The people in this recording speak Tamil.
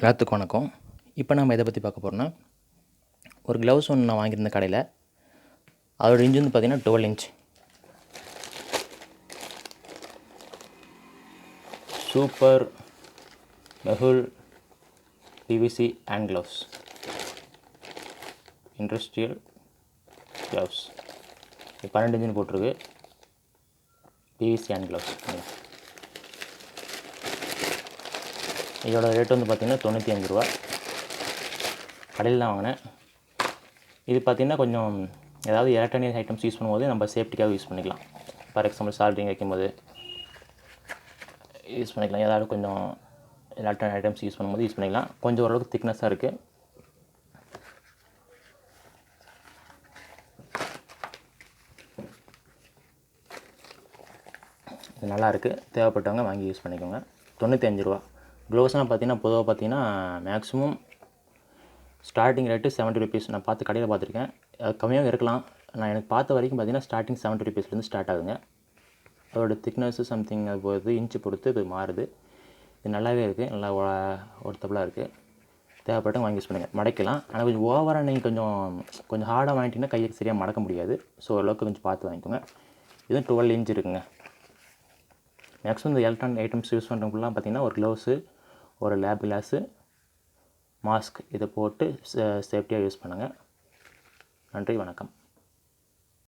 எல்லாத்துக்கும் வணக்கம். இப்போ நம்ம எதை பற்றி பார்க்க போகிறோம்னா, ஒரு க்ளவுஸ் ஒன்று நான் வாங்கியிருந்தேன் கடையில். அதோட இன்ச் வந்து பார்த்திங்கன்னா 12 inch. Super Mehul PVC hand gloves, industrial gloves. 12 இன்ச்சுன்னு போட்டிருக்கு. PVC hand gloves. இதோட ரேட் வந்து பார்த்திங்கன்னா 95 ரூபா. கடையில் தான் வாங்கினேன். இது பார்த்திங்கன்னா கொஞ்சம் ஏதாவது எலக்ட்ரானிக் ஐட்டம்ஸ் யூஸ் பண்ணும்போது நம்ம சேஃப்டிக்காக யூஸ் பண்ணிக்கலாம். ஃபார் எக்ஸாம்பிள் சால்ட்ரிங் வைக்கும்போது யூஸ் பண்ணிக்கலாம். ஏதாவது கொஞ்சம் எலக்ட்ரானிக் ஐட்டம்ஸ் யூஸ் பண்ணும்போது யூஸ் பண்ணிக்கலாம். கொஞ்சம் ஓரளவுக்கு திக்னஸாக இருக்குது. இது நல்லாயிருக்கு. தேவைப்பட்டவங்க வாங்கி யூஸ் பண்ணிக்கோங்க. 95 ரூபா. க்ளவுஸ்லாம் பார்த்திங்கன்னா பொதுவாக பார்த்திங்கன்னா மேக்ஸிமம் ஸ்டார்டிங் ரேட்டு 70 ருபீஸ். நான் கடையில் பார்த்துருக்கேன். அது கம்மியாக இருக்கலாம். நான் எனக்கு பார்த்த வரைக்கும் பார்த்திங்கன்னா ஸ்டார்டிங் 70 ருபீஸ்லேருந்து ஸ்டார்ட் ஆகுதுங்க. அதோட திக்னஸ்ஸு சம்திங் அது பொறுத்து இன்ச்சு பொறுத்து இது மாறுது. இது நல்லாவே இருக்குது. நல்லா ஒர்த்தபுளாக இருக்குது. தேவைப்பட்டவங்க வாங்கி யூஸ் பண்ணுங்கள். மடக்கலாம். ஆனால் கொஞ்சம் ஓவராக நீங்கள் கொஞ்சம் ஹார்டாக வாங்கிட்டிங்கன்னா கையை சரியாக மடக்க முடியாது. ஸோ ஓரளவுக்கு கொஞ்சம் பார்த்து வாங்கிக்கோங்க. இதுவும் 12 இன்ச் இருக்குங்க. மேக்ஸிமம் இந்த எலக்ட்ரானிக் ஐட்டம்ஸ் யூஸ் பண்ணுறவங்களாம் பார்த்திங்கன்னா ஒரு க்ளவுஸு, ஒரு லேப் கிளாஸு, மாஸ்க் இதை போட்டு சேஃப்டியாக யூஸ் பண்ணுங்கள். நன்றி, வணக்கம்.